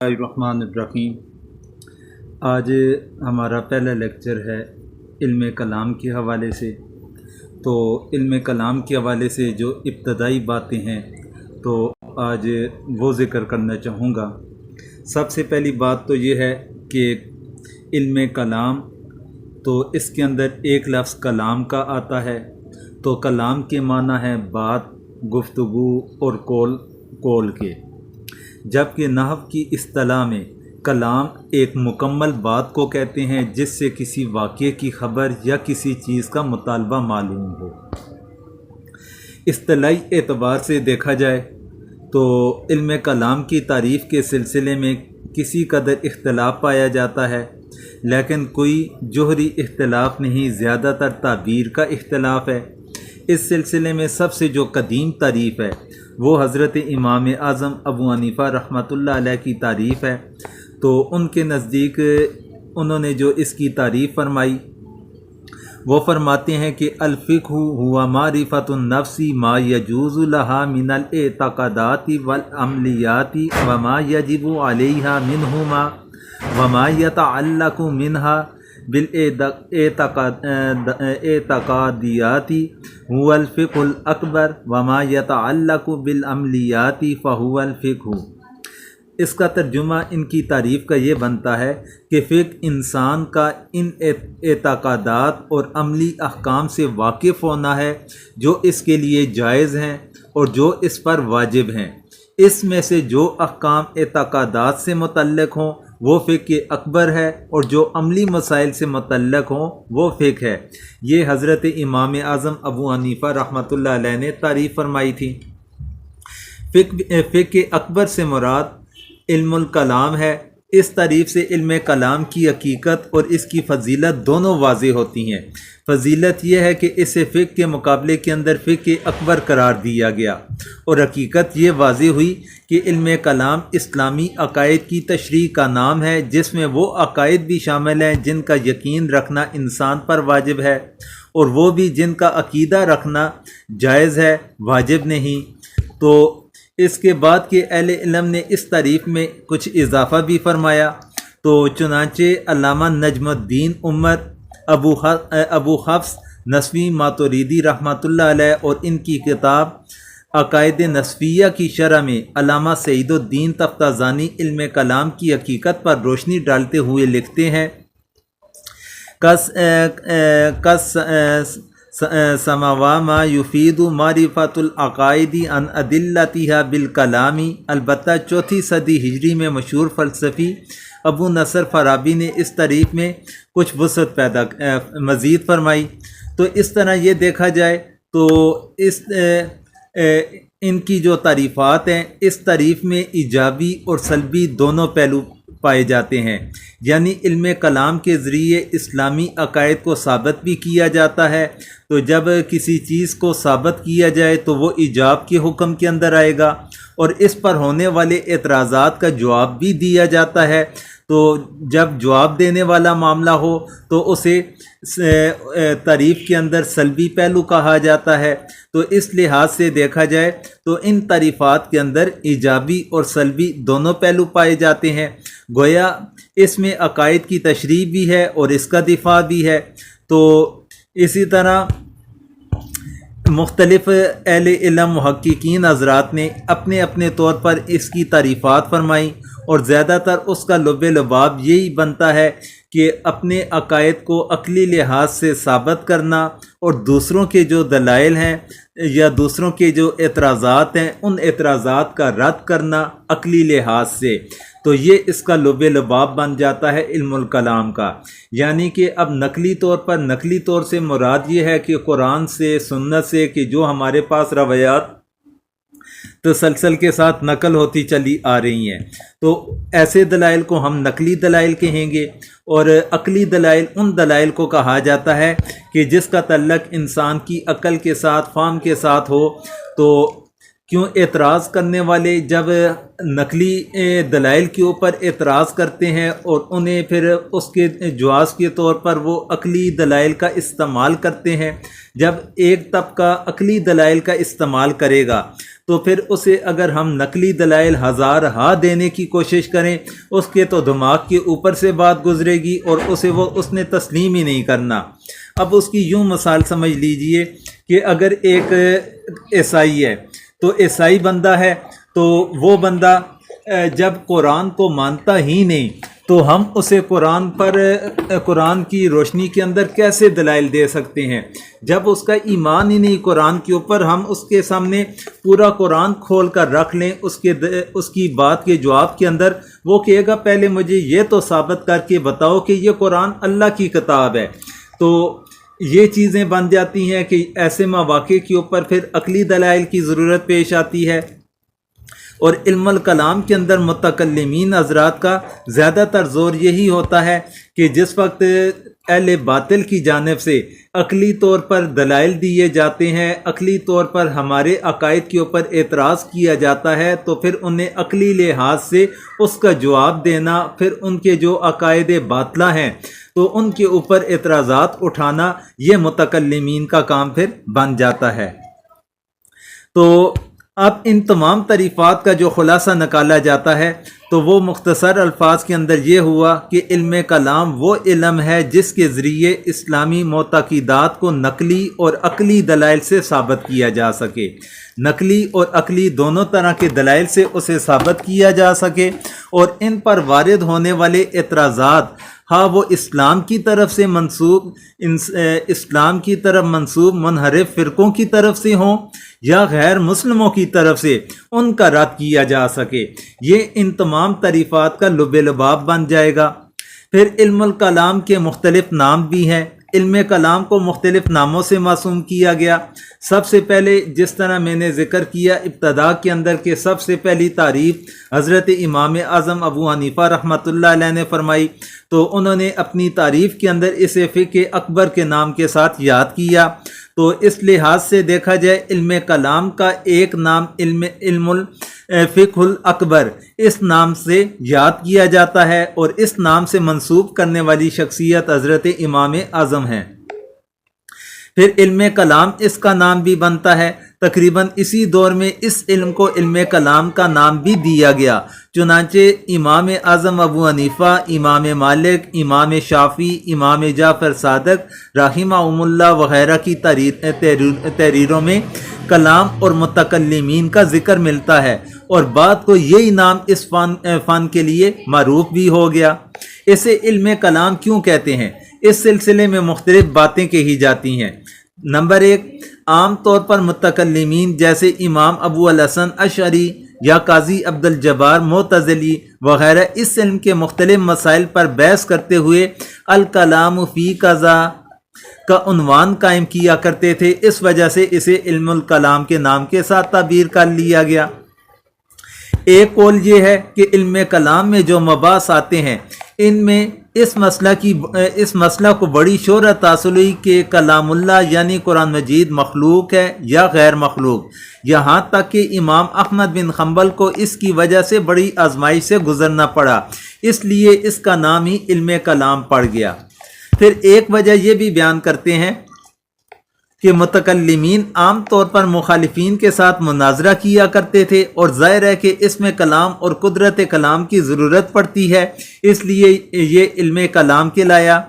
الرحمن الرحیم۔ آج ہمارا پہلا لیکچر ہے علم کلام کے حوالے سے۔ تو علم کلام کے حوالے سے جو ابتدائی باتیں ہیں تو آج وہ ذکر کرنا چاہوں گا۔ سب سے پہلی بات تو یہ ہے کہ علم کلام تو اس کے اندر ایک لفظ کلام کا آتا ہے، تو کلام کے معنی ہے بات، گفتگو اور قول کے، جبکہ نحو کی اصطلاح میں کلام ایک مکمل بات کو کہتے ہیں جس سے کسی واقعے کی خبر یا کسی چیز کا مطالبہ معلوم ہو۔ اصطلاحی اعتبار سے دیکھا جائے تو علم کلام کی تعریف کے سلسلے میں کسی قدر اختلاف پایا جاتا ہے، لیکن کوئی جوہری اختلاف نہیں، زیادہ تر تعبیر کا اختلاف ہے۔ اس سلسلے میں سب سے جو قدیم تعریف ہے وہ حضرت امام اعظم ابو حنیفہ رحمۃ اللہ علیہ کی تعریف ہے۔ تو ان کے نزدیک انہوں نے جو اس کی تعریف فرمائی وہ فرماتے ہیں کہ الفقہ ہوا معرفۃ النفس ما یجوز لها من الاعتقادات والعملیات وما یجب علیہا منہما وما یتعلق منها بالاعتقادیات هو الفقہ الاکبر وما یتعلق بالعملیات فهو الفقہ۔ اس کا ترجمہ ان کی تعریف کا یہ بنتا ہے کہ فقہ انسان کا ان اعتقادات اور عملی احکام سے واقف ہونا ہے جو اس کے لیے جائز ہیں اور جو اس پر واجب ہیں۔ اس میں سے جو احکام اعتقادات سے متعلق ہوں وہ فقہ اکبر ہے، اور جو عملی مسائل سے متعلق ہوں وہ فقہ ہے۔ یہ حضرت امام اعظم ابو حنیفہ رحمۃ اللہ علیہ نے تعریف فرمائی تھی۔ فقہ اکبر سے مراد علم الکلام ہے۔ اس تعریف سے علم کلام کی حقیقت اور اس کی فضیلت دونوں واضح ہوتی ہیں۔ فضیلت یہ ہے کہ اسے فقہ کے مقابلے کے اندر فقہ اکبر قرار دیا گیا، اور حقیقت یہ واضح ہوئی کہ علم کلام اسلامی عقائد کی تشریح کا نام ہے، جس میں وہ عقائد بھی شامل ہیں جن کا یقین رکھنا انسان پر واجب ہے، اور وہ بھی جن کا عقیدہ رکھنا جائز ہے، واجب نہیں۔ تو اس کے بعد کے اہل علم نے اس تعریف میں کچھ اضافہ بھی فرمایا۔ تو چنانچہ علامہ نجم الدین عمر ابو حفص نسوی ماتوریدی رحمۃ اللہ علیہ اور ان کی کتاب عقائد نسویہ کی شرح میں علامہ سعید الدین تفتازانی علم کلام کی حقیقت پر روشنی ڈالتے ہوئے لکھتے ہیں سماوا ما یفید معرفت العقائد عن ادلتها بالکلامی۔ البتہ چوتھی صدی ہجری میں مشہور فلسفی ابو نصر فارابی نے اس تعریف میں کچھ وسعت مزید فرمائی۔ تو اس طرح یہ دیکھا جائے تو ان کی جو تعریفات ہیں اس تعریف میں ایجابی اور سلبی دونوں پہلو پائے جاتے ہیں، یعنی علم کلام کے ذریعے اسلامی عقائد کو ثابت بھی کیا جاتا ہے۔ تو جب کسی چیز کو ثابت کیا جائے تو وہ ایجاب کے حکم کے اندر آئے گا، اور اس پر ہونے والے اعتراضات کا جواب بھی دیا جاتا ہے۔ تو جب جواب دینے والا معاملہ ہو تو اسے تعریف کے اندر سلبی پہلو کہا جاتا ہے۔ تو اس لحاظ سے دیکھا جائے تو ان تعریفات کے اندر ایجابی اور سلبی دونوں پہلو پائے جاتے ہیں، گویا اس میں عقائد کی تشریح بھی ہے اور اس کا دفاع بھی ہے۔ تو اسی طرح مختلف اہل علم محققین حضرات نے اپنے اپنے طور پر اس کی تعریفات فرمائیں، اور زیادہ تر اس کا لب لباب یہی بنتا ہے کہ اپنے عقائد کو عقلی لحاظ سے ثابت کرنا، اور دوسروں کے جو دلائل ہیں یا دوسروں کے جو اعتراضات ہیں ان اعتراضات کا رد کرنا عقلی لحاظ سے۔ تو یہ اس کا لب لباب بن جاتا ہے علم الکلام کا۔ یعنی کہ اب نقلی طور سے مراد یہ ہے کہ قرآن سے، سنت سے، کہ جو ہمارے پاس روایات تسلسل کے ساتھ نقل ہوتی چلی آ رہی ہیں، تو ایسے دلائل کو ہم نقلی دلائل کہیں گے، اور عقلی دلائل ان دلائل کو کہا جاتا ہے کہ جس کا تعلق انسان کی عقل کے ساتھ، فہم کے ساتھ ہو۔ تو کیوں اعتراض کرنے والے جب نقلی دلائل کے اوپر اعتراض کرتے ہیں اور انہیں پھر اس کے جواز کے طور پر وہ عقلی دلائل کا استعمال کرتے ہیں، جب ایک طبقہ عقلی دلائل کا استعمال کرے گا تو پھر اسے اگر ہم نقلی دلائل ہزار ہا دینے کی کوشش کریں اس کے تو دماغ کے اوپر سے بات گزرے گی اور اس نے تسلیم ہی نہیں کرنا۔ اب اس کی یوں مثال سمجھ لیجئے کہ اگر ایک عیسائی ہے تو عیسائی بندہ ہے تو وہ بندہ جب قرآن کو مانتا ہی نہیں تو ہم اسے قرآن کی روشنی کے اندر کیسے دلائل دے سکتے ہیں؟ جب اس کا ایمان ہی نہیں قرآن کے اوپر، ہم اس کے سامنے پورا قرآن کھول کر رکھ لیں اس کی بات کے جواب کے اندر، وہ کہے گا پہلے مجھے یہ تو ثابت کر کے بتاؤ کہ یہ قرآن اللہ کی کتاب ہے۔ تو یہ چیزیں بن جاتی ہیں کہ ایسے مواقع کے اوپر پھر عقلی دلائل کی ضرورت پیش آتی ہے۔ اور علم الکلام کے اندر متکلمین حضرات کا زیادہ تر زور یہی ہوتا ہے کہ جس وقت اہل باطل کی جانب سے عقلی طور پر دلائل دیے جاتے ہیں، عقلی طور پر ہمارے عقائد کے اوپر اعتراض کیا جاتا ہے، تو پھر انہیں عقلی لحاظ سے اس کا جواب دینا، پھر ان کے جو عقائد باطلہ ہیں تو ان کے اوپر اعتراضات اٹھانا، یہ متکلمین کا کام پھر بن جاتا ہے۔ تو اب ان تمام تعریفات کا جو خلاصہ نکالا جاتا ہے تو وہ مختصر الفاظ کے اندر یہ ہوا کہ علم کلام وہ علم ہے جس کے ذریعے اسلامی معتقدات کو نقلی اور عقلی دلائل سے ثابت کیا جا سکے، نقلی اور عقلی دونوں طرح کے دلائل سے اسے ثابت کیا جا سکے، اور ان پر وارد ہونے والے اعتراضات ہاں وہ اسلام کی طرف سے منسوب منحرف فرقوں کی طرف سے ہوں یا غیر مسلموں کی طرف سے، ان کا رد کیا جا سکے، یہ ان تمام تعریفات کا لب لباب بن جائے گا۔ پھر علم الکلام کے مختلف نام بھی ہیں۔ علم کلام کو مختلف ناموں سے موسوم کیا گیا۔ سب سے پہلے جس طرح میں نے ذکر کیا ابتدا کے اندر کہ سب سے پہلی تعریف حضرت امام اعظم ابو حنیفہ رحمۃ اللہ علیہ نے فرمائی، تو انہوں نے اپنی تعریف کے اندر اسے فقہ اکبر کے نام کے ساتھ یاد کیا۔ تو اس لحاظ سے دیکھا جائے علم کلام کا ایک نام علم الفقہ الاکبر اس نام سے یاد کیا جاتا ہے، اور اس نام سے منسوب کرنے والی شخصیت حضرت امام اعظم ہیں۔ پھر علم کلام اس کا نام بھی بنتا ہے۔ تقریباً اسی دور میں اس علم کو علم کلام کا نام بھی دیا گیا، چنانچہ امام اعظم ابو حنیفہ، امام مالک، امام شافعی، امام جعفر صادق رحمہم اللہ وغیرہ کی تحریروں میں کلام اور متکلمین کا ذکر ملتا ہے، اور بعد کو یہی نام اس فن کے لیے معروف بھی ہو گیا۔ اسے علم کلام کیوں کہتے ہیں؟ اس سلسلے میں مختلف باتیں کہی جاتی ہیں۔ نمبر ایک، عام طور پر متکلمین جیسے امام ابو الحسن اشعری یا قاضی عبد الجبار معتزلی وغیرہ اس علم کے مختلف مسائل پر بحث کرتے ہوئے الکلام فی قضا کا عنوان قائم کیا کرتے تھے، اس وجہ سے اسے علم الکلام کے نام کے ساتھ تعبیر کر لیا گیا۔ ایک قول یہ ہے کہ علم کلام میں جو مباحث آتے ہیں ان میں اس مسئلہ کو بڑی شہرت حاصل ہوئی کہ کلام اللہ یعنی قرآن مجید مخلوق ہے یا غیر مخلوق، یہاں تک کہ امام احمد بن حنبل کو اس کی وجہ سے بڑی آزمائش سے گزرنا پڑا، اس لیے اس کا نام ہی علم کلام پڑ گیا۔ پھر ایک وجہ یہ بھی بیان کرتے ہیں کہ متکلمین عام طور پر مخالفین کے ساتھ مناظرہ کیا کرتے تھے، اور ظاہر ہے کہ اس میں کلام اور قدرت کلام کی ضرورت پڑتی ہے، اس لیے یہ علم کلام کہلایا۔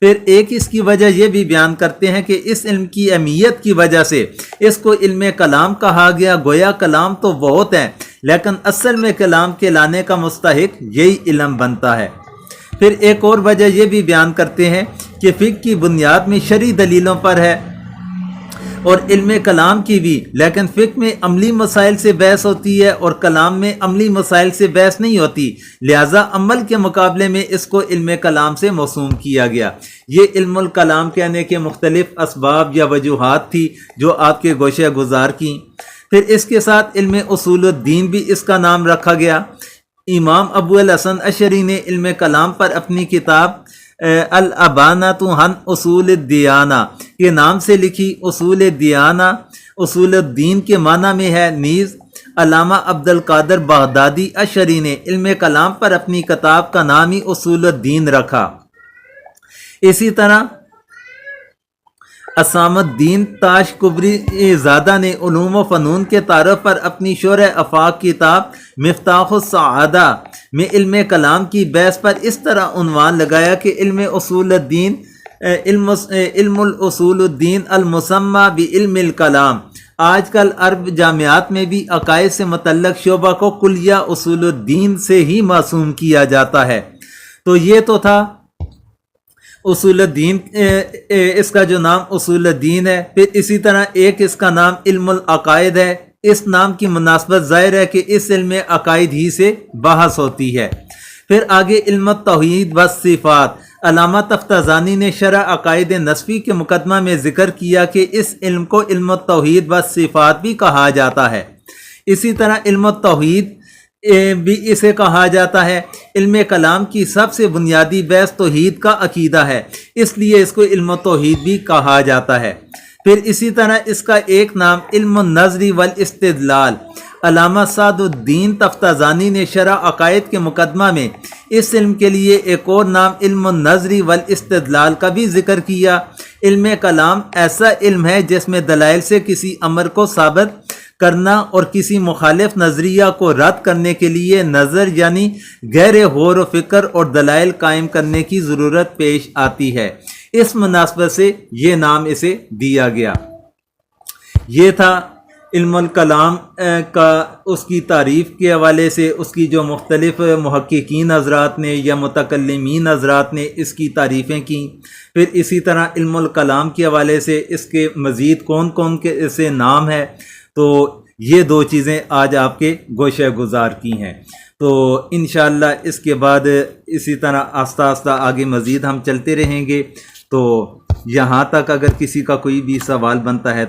پھر ایک اس کی وجہ یہ بھی بیان کرتے ہیں کہ اس علم کی اہمیت کی وجہ سے اس کو علم کلام کہا گیا، گویا کلام تو بہت ہیں لیکن اصل میں کلام کہلانے کا مستحق یہی علم بنتا ہے۔ پھر ایک اور وجہ یہ بھی بیان کرتے ہیں کہ فقہ کی بنیاد میں شرعی دلیلوں پر ہے، اور علم کلام کی بھی، لیکن فقہ میں عملی مسائل سے بحث ہوتی ہے اور کلام میں عملی مسائل سے بحث نہیں ہوتی، لہٰذا عمل کے مقابلے میں اس کو علم کلام سے موسوم کیا گیا۔ یہ علم الکلام کہنے کے مختلف اسباب یا وجوہات تھی جو آپ کے گوشہ گزار کی۔ پھر اس کے ساتھ علم اصول الدین بھی اس کا نام رکھا گیا۔ امام ابو الحسن اشعری نے علم کلام پر اپنی کتاب الابانۃ عن اصول الدیانہ کے نام سے لکھی۔ اصول الدیانہ اصول الدین کے معنی میں ہے، نیز علامہ عبد القادر بغدادی اشعری نے علم کلام پر اپنی کتاب کا نام ہی اصول الدین رکھا۔ اسی طرح اسام الدین تاشقبری زادہ نے علوم و فنون کے تعارف پر اپنی شرح آفاق کتاب مفتاح السعادہ میں علم کلام کی بحث پر اس طرح عنوان لگایا کہ علم الاصول الدین المسمى بعلم الکلام۔ آج کل عرب جامعات میں بھی عقائد سے متعلق شعبہ کو کلیہ اصول الدین سے ہی موسوم کیا جاتا ہے۔ تو یہ تو تھا اصول الدین، اس کا جو نام اصول الدین ہے۔ پھر اسی طرح ایک اس کا نام علم العقائد ہے۔ اس نام کی مناسبت ظاہر ہے کہ اس علم عقائد ہی سے بحث ہوتی ہے۔ پھر آگے علم التوحید والصفات۔ علامہ تفتازانی نے شرح عقائد نسفی کے مقدمہ میں ذکر کیا کہ اس علم کو علم التوحید والصفات بھی کہا جاتا ہے۔ اسی طرح علم التوحید بھی اسے کہا جاتا ہے۔ علم کلام کی سب سے بنیادی بحث توحید کا عقیدہ ہے، اس لیے اس کو علم التوحید بھی کہا جاتا ہے۔ پھر اسی طرح اس کا ایک نام علم النظر والاستدلال۔ علامہ سعد الدین تفتازانی نے شرح عقائد کے مقدمہ میں اس علم کے لیے ایک اور نام علم النظر والاستدلال کا بھی ذکر کیا۔ علم کلام ایسا علم ہے جس میں دلائل سے کسی امر کو ثابت کرنا اور کسی مخالف نظریہ کو رد کرنے کے لیے نظر یعنی گہرے غور و فکر اور دلائل قائم کرنے کی ضرورت پیش آتی ہے۔ اس مناسبت سے یہ نام اسے دیا گیا۔ یہ تھا علم الکلام کا، اس کی تعریف کے حوالے سے اس کی جو مختلف محققین حضرات نے یا متکلمین حضرات نے اس کی تعریفیں کی۔ پھر اسی طرح علم الکلام کے حوالے سے اس کے مزید کون کون کے اسے نام ہے، تو یہ دو چیزیں آج آپ کے گوشہ گزار کی ہیں۔ تو انشاءاللہ اس کے بعد اسی طرح آہستہ آہستہ آگے مزید ہم چلتے رہیں گے۔ تو یہاں تک اگر کسی کا کوئی بھی سوال بنتا ہے